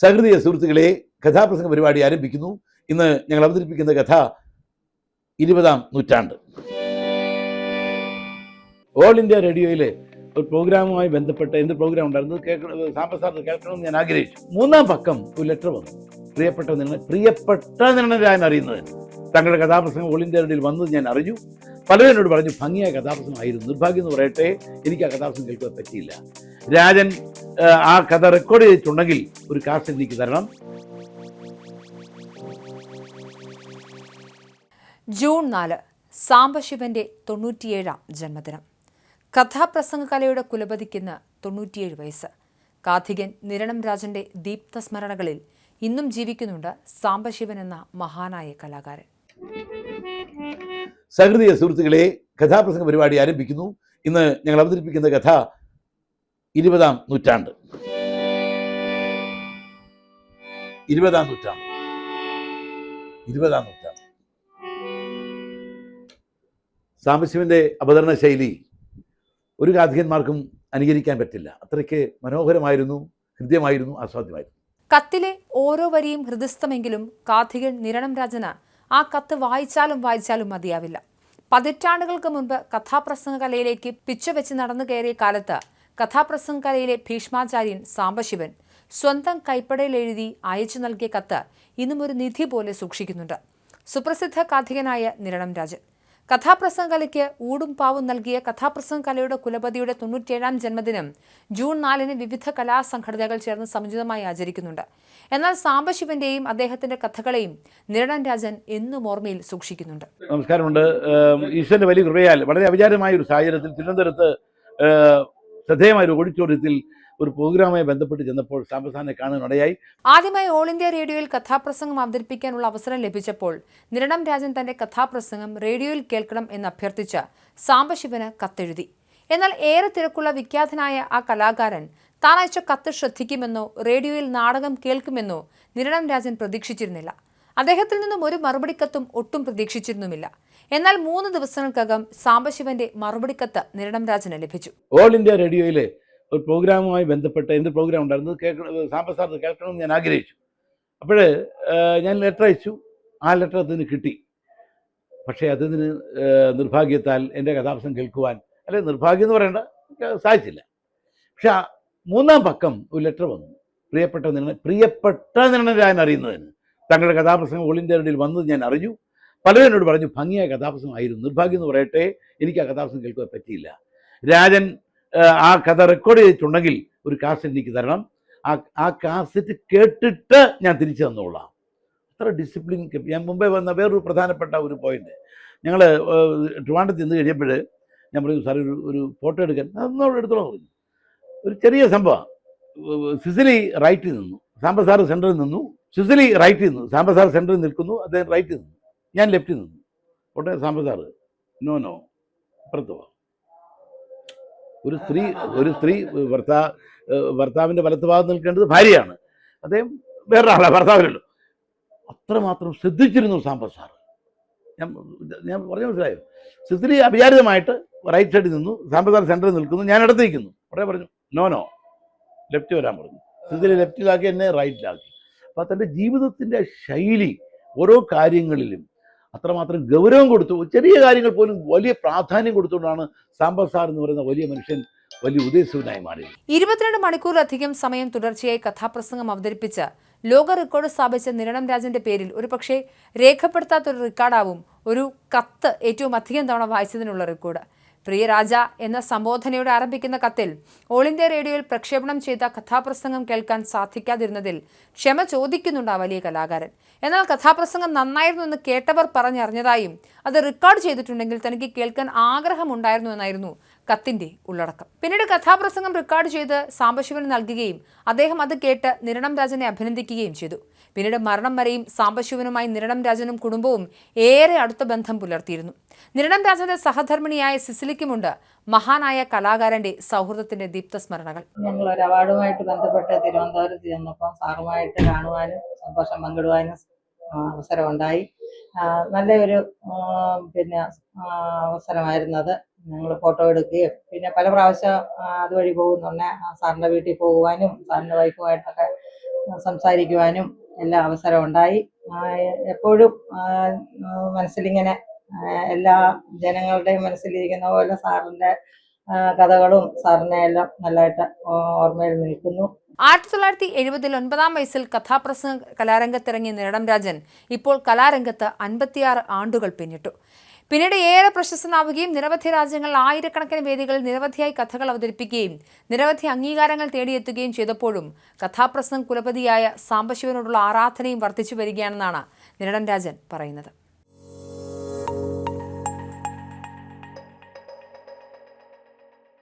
സഹൃദയ സുഹൃത്തുക്കളെ, കഥാപ്രസംഗ പരിപാടി ആരംഭിക്കുന്നു. ഇന്ന് ഞങ്ങൾ അവതരിപ്പിക്കുന്ന കഥ 20-ാം നൂറ്റാണ്ട്. ഓൾ ഇന്ത്യ റേഡിയോയിലെ ഒരു പ്രോഗ്രാമുമായി ബന്ധപ്പെട്ട എന്ത് പ്രോഗ്രാം ഉണ്ടായിരുന്നു സാമ്പസാറിന് കേൾക്കണമെന്ന് ഞാൻ ആഗ്രഹിച്ചു. 3-ാം പക്കം ഒരു ലെറ്റർ വന്നു. പ്രിയപ്പെട്ട നിർണയം അറിയുന്നത് തങ്ങളുടെ കഥാപ്രസംഗം ഓൾ ഇന്ത്യ റേഡിയോയിൽ വന്നത് ഞാൻ അറിഞ്ഞു. പലരും എന്നോട് പറഞ്ഞു ഭംഗിയായ കഥാപ്രസംഗമായിരുന്നു. നിർഭാഗ്യം എന്ന് പറയട്ടെ, എനിക്ക് ആ കഥാപ്രസംഗം കേൾക്കാൻ പറ്റിയില്ല. രാജൻ ആ കഥ റെക്കോർഡ് ചെയ്തിട്ടുണ്ടെങ്കിൽ ഒരു കാസറ്റ് എനിക്ക് തരണം. ജൂൺ 4 സാംബശിവന്റെ 97-ാം ജന്മദിനം. കഥാപ്രസംഗ കലയുടെ കുലപതിക്കുന്ന 97 വയസ്സ്. കാഥികൻ നിരണം രാജന്റെ ദീപ്തസ്മരണകളിൽ ഇന്നും ജീവിക്കുന്നുണ്ട് സാംബശിവൻ എന്ന മഹാനായ കലാകാരൻ. സഹൃദയ സുഹൃത്തുക്കളെ, കഥാപ്രസംഗ പരിപാടി ആരംഭിക്കുന്നു. ഇന്ന് ഞങ്ങൾ അവതരിപ്പിക്കുന്ന കഥ 20-ാം നൂറ്റാണ്ട്. 20-ാം നൂറ്റാണ്ട്. സാംബശിവന്റെ അവതരണ ശൈലി ഒരു കാഥികന്മാർക്കും അനുകരിക്കാൻ പറ്റില്ല. അത്രയ്ക്ക് മനോഹരമായിരുന്നു, ഹൃദ്യമായിരുന്നു, ആസ്വാദ്യമായിരുന്നു. കത്തിലെ ഓരോ വരിയും ഹൃദയസ്ഥമെങ്കിലും കാഥികൻ നിരണം രാജന് ആ കത്ത് വായിച്ചാലും മതിയാവില്ല. പതിറ്റാണ്ടുകൾക്ക് മുൻപ് കഥാപ്രസംഗ കലയിലേക്ക് പിച്ചവെച്ച് നടന്നു കയറിയ കാലത്ത് കഥാപ്രസംഗ കലയിലെ ഭീഷ്മാചാര്യൻ സാംബശിവൻ സ്വന്തം കൈപ്പടയിൽ എഴുതി അയച്ചു നൽകിയ കത്ത് ഇന്നും ഒരു നിധി പോലെ സൂക്ഷിക്കുന്നുണ്ട്. സുപ്രസിദ്ധ കാഥികനായ നിരണം രാജൻ കഥാപ്രസംഗ കലയ്ക്ക് ഊടും പാവും നൽകിയ കഥാപ്രസംഗ കലയുടെ കുലപതിയുടെ 97-ാം ജന്മദിനം ജൂൺ 4 വിവിധ കലാസംഘടനകൾ ചേർന്ന് സമുചിതമായി ആചരിക്കുന്നുണ്ട്. എന്നാൽ സാംബശിവന്റെയും അദ്ദേഹത്തിന്റെ കഥകളെയും നിരണം രാജൻ എന്നും ഓർമ്മയിൽ സൂക്ഷിക്കുന്നുണ്ട്. നമസ്കാരമുണ്ട്. ഈശ്വരന്റെ വലിയ കൃപയാൽ വളരെ അവിചാരമായ ഒരു സാഹചര്യത്തിൽ തിരുവനന്തപുരത്ത് ശ്രദ്ധേയമായ ഒരു ഓഡിറ്റോറിയത്തിൽ ഒരു പ്രോഗ്രാമുമായി ബന്ധപ്പെട്ട് ചെന്നപ്പോൾ സാംബസാറിനെ കാണാനിടയായി. ആദ്യമായി ഓൾ ഇന്ത്യ റേഡിയോയിൽ കഥാപ്രസംഗം അവതരിപ്പിക്കാനുള്ള അവസരം ലഭിച്ചപ്പോൾ നിരണം രാജൻ തന്റെ കഥാപ്രസംഗം റേഡിയോയിൽ കേൾക്കണം എന്ന് അഭ്യർത്ഥിച്ച് സാംബശിവന് കത്തെഴുതി. എന്നാൽ ഏറെ തിരക്കുള്ള വിഖ്യാതനായ ആ കലാകാരൻ താൻ അയച്ച കത്ത് ശ്രദ്ധിക്കുമെന്നോ റേഡിയോയിൽ നാടകം കേൾക്കുമെന്നോ നിരണം രാജൻ പ്രതീക്ഷിച്ചിരുന്നില്ല. അദ്ദേഹത്തിൽ നിന്നും ഒരു മറുപടി കത്തും ഒട്ടും പ്രതീക്ഷിച്ചിരുന്നുമില്ല. എന്നാൽ 3 ദിവസങ്ങൾക്കകം സാംബശിവന്റെ മറുപടി കത്ത് നിരണം രാജന് ലഭിച്ചു. ഓൾ ഇന്ത്യ റേഡിയോയിലെ ഒരു പ്രോഗ്രാമുമായി ബന്ധപ്പെട്ട എന്ത് പ്രോഗ്രാം ഉണ്ടായിരുന്നു സാമ്പസാറിന് കേൾക്കണമെന്ന് ഞാൻ ആഗ്രഹിച്ചു. അപ്പോൾ ഞാൻ ലെറ്റർ അയച്ചു. ആ ലെറ്റർ അതിന് കിട്ടി. പക്ഷേ അതിന് നിർഭാഗ്യത്താൽ എൻ്റെ കഥാപ്രസംഗം കേൾക്കുവാൻ, അല്ലെങ്കിൽ നിർഭാഗ്യം എന്ന് പറയേണ്ട, സാധിച്ചില്ല. പക്ഷെ 3-ാം പക്കം ഒരു ലെറ്റർ വന്നു. പ്രിയപ്പെട്ട നിർണയം അറിയുന്നതിന് തങ്ങളുടെ കഥാപ്രസംഗം ഓൾ ഇന്ത്യ റേഡിയോയിൽ വന്നത് ഞാൻ അറിഞ്ഞു. പലരും എന്നോട് പറഞ്ഞു ഭംഗിയായ കഥാപ്രസംഗമായിരുന്നു. നിർഭാഗ്യം എന്ന് പറയട്ടെ, എനിക്ക് ആ കഥാപ്രസംഗം കേൾക്കാൻ പറ്റിയില്ല. രാജൻ ആ കഥ റെക്കോർഡ് ചെയ്തിട്ടുണ്ടെങ്കിൽ ഒരു കാസറ്റ് എനിക്ക് തരണം. ആ കാസറ്റ് കേട്ടിട്ട് ഞാൻ തിരിച്ചു തന്നോളാം. അത്ര ഡിസിപ്ലിൻ. ഞാൻ മുമ്പേ വന്ന വേറൊരു പ്രധാനപ്പെട്ട ഒരു പോയിന്റ്, ഞങ്ങൾ ട്രിവാൻഡ്രത്ത് നിന്ന് കഴിഞ്ഞപ്പോൾ ഞാൻ പറഞ്ഞു, സാർ ഒരു ഫോട്ടോ എടുക്കാൻ. അതൊന്നും എടുത്തോളാം പറഞ്ഞു. ഒരു ചെറിയ സംഭവം. സിസിലി റൈറ്റിൽ നിന്നു, സാംബസാർ സെൻറ്ററിൽ നിന്നു. സിസിലി റൈറ്റിൽ നിന്നു, സാംബസാർ സെൻറ്ററിൽ നിൽക്കുന്നു, അദ്ദേഹം റൈറ്റിൽ നിന്നു, ഞാൻ ലെഫ്റ്റിൽ നിന്നു. ഉടനെ സാംബസാർ നോ അപ്പുറത്ത് പോവാം. ഒരു സ്ത്രീ ഭർത്താവിൻ്റെ വലത്ത് ഭാഗത്ത് നിൽക്കേണ്ടത് ഭാര്യയാണ്. അദ്ദേഹം വേറൊരാളാണ്, ഭർത്താവിനല്ലോ. അത്രമാത്രം ശ്രദ്ധിച്ചിരുന്നു സാംബസാർ. ഞാൻ പറഞ്ഞു മനസ്സിലായോ? സിസിലി അവിചാരിതമായിട്ട് റൈറ്റ് സൈഡിൽ നിന്നു, സാംബസാർ സെൻറ്ററിൽ നിൽക്കുന്നു, ഞാൻ ഇടത്ത് നിൽക്കുന്നു. ഉടനെ പറഞ്ഞു നോ ലെഫ്റ്റ് വരാൻ പറഞ്ഞു. സിസിലി ലെഫ്റ്റിലാക്കി, എന്നെ റൈറ്റിലാക്കി. അപ്പോൾ തൻ്റെ ജീവിതത്തിൻ്റെ ശൈലി ഓരോ കാര്യങ്ങളിലും അത്രമാത്രം ഗൗരവം കൊടുത്തു. ചെറിയ കാര്യങ്ങൾ പോലും വലിയ പ്രാധാന്യം കൊടുത്തുകൊണ്ടാണ് സാംബസാർ എന്ന് പറയുന്ന വലിയ മനുഷ്യൻ വലിയ ഉദയസൂനായി മാറിയത്. 22 മണിക്കൂറിലധികം സമയം തുടർച്ചയായി കഥാപ്രസംഗം അവതരിപ്പിച്ച് ലോക റെക്കോർഡ് സ്ഥാപിച്ച നിരണം രാജന്റെ പേരിൽ ഒരു പക്ഷേ രേഖപ്പെടുത്താത്തൊരു റെക്കോർഡാവും ഒരു കത്ത് ഏറ്റവും അധികം തവണ വായിച്ചതിനുള്ള റെക്കോർഡ്. പ്രിയ രാജ എന്ന സംബോധനയോടെ ആരംഭിക്കുന്ന കത്തിൽ ഓൾ ഇന്ത്യ റേഡിയോയിൽ പ്രക്ഷേപണം ചെയ്ത കഥാപ്രസംഗം കേൾക്കാൻ സാധിക്കാതിരുന്നതിൽ ക്ഷമ ചോദിക്കുന്നുണ്ട് ആ വലിയ കലാകാരൻ. എന്നാൽ കഥാപ്രസംഗം നന്നായിരുന്നു എന്ന് കേട്ടവർ പറഞ്ഞറിഞ്ഞതായും അത് റെക്കോർഡ് ചെയ്തിട്ടുണ്ടെങ്കിൽ തനിക്ക് കേൾക്കാൻ ആഗ്രഹമുണ്ടായിരുന്നു എന്നായിരുന്നു കത്തിന്റെ ഉള്ളടക്കം. പിന്നീട് കഥാപ്രസംഗം റെക്കോർഡ് ചെയ്ത് സാംബശിവന് നൽകുകയും അദ്ദേഹം അത് കേട്ട് നിരണം രാജനെ അഭിനന്ദിക്കുകയും ചെയ്തു. പിന്നീട് മരണം വരെയും സാംബശിവനുമായി നിരണം രാജനും കുടുംബവും ഏറെ അടുത്ത ബന്ധം പുലർത്തിയിരുന്നു. നിരണം രാജന്റെ സഹധർമ്മിണിയായ സിസിലിക്കുമുണ്ട് മഹാനായ കലാകാരന്റെ സൗഹൃദത്തിന്റെ ദീപ്തസ്മരണകൾ. ഞങ്ങൾ ഒരു അവാർഡുമായിട്ട് ബന്ധപ്പെട്ട് തിരുവനന്തപുരത്ത് ചെന്നപ്പോൾ സാറുമായിട്ട് കാണുവാനും സന്തോഷം പങ്കിടുവാനും അവസരമുണ്ടായി. നല്ലൊരു അവസരമായിരുന്നത്. ഞങ്ങൾ ഫോട്ടോ എടുക്കുകയും പിന്നെ പല പ്രാവശ്യം അതുവഴി പോകുന്നുണ്ടെ സാറിൻ്റെ വീട്ടിൽ പോകുവാനും സാറിൻ്റെ വൈഫുമായിട്ടൊക്കെ സംസാരിക്കുവാനും എല്ലാം അവസരം ഉണ്ടായി. എപ്പോഴും മനസ്സിലിങ്ങനെ എല്ലാ ജനങ്ങളുടെയും മനസ്സിലിരിക്കുന്ന പോലെ സാറിൻ്റെ കഥകളും സാറിനെ എല്ലാം നല്ലതായിട്ട് ഓർമ്മയിൽ നിൽക്കുന്നു. 1970 9-ാം വയസ്സിൽ കഥാപ്രസംഗ കലാരംഗത്തിറങ്ങിയ നിരണം രാജൻ ഇപ്പോൾ കലാരംഗത്ത് 56 ആണ്ടുകൾ പിന്നിട്ടു. പിന്നീട് ഏറെ പ്രശസ്തനാവുകയും നിരവധി രാജ്യങ്ങളിൽ ആയിരക്കണക്കിന് വേദികളിൽ നിരവധിയായി കഥകൾ അവതരിപ്പിക്കുകയും നിരവധി അംഗീകാരങ്ങൾ തേടിയെത്തുകയും ചെയ്തപ്പോഴും കഥാപ്രസംഗ കുലപതിയായ സാംബശിവനോടുള്ള ആരാധനയും വർദ്ധിച്ചു വരികയാണെന്നാണ് നിരണം രാജൻ പറയുന്നത്.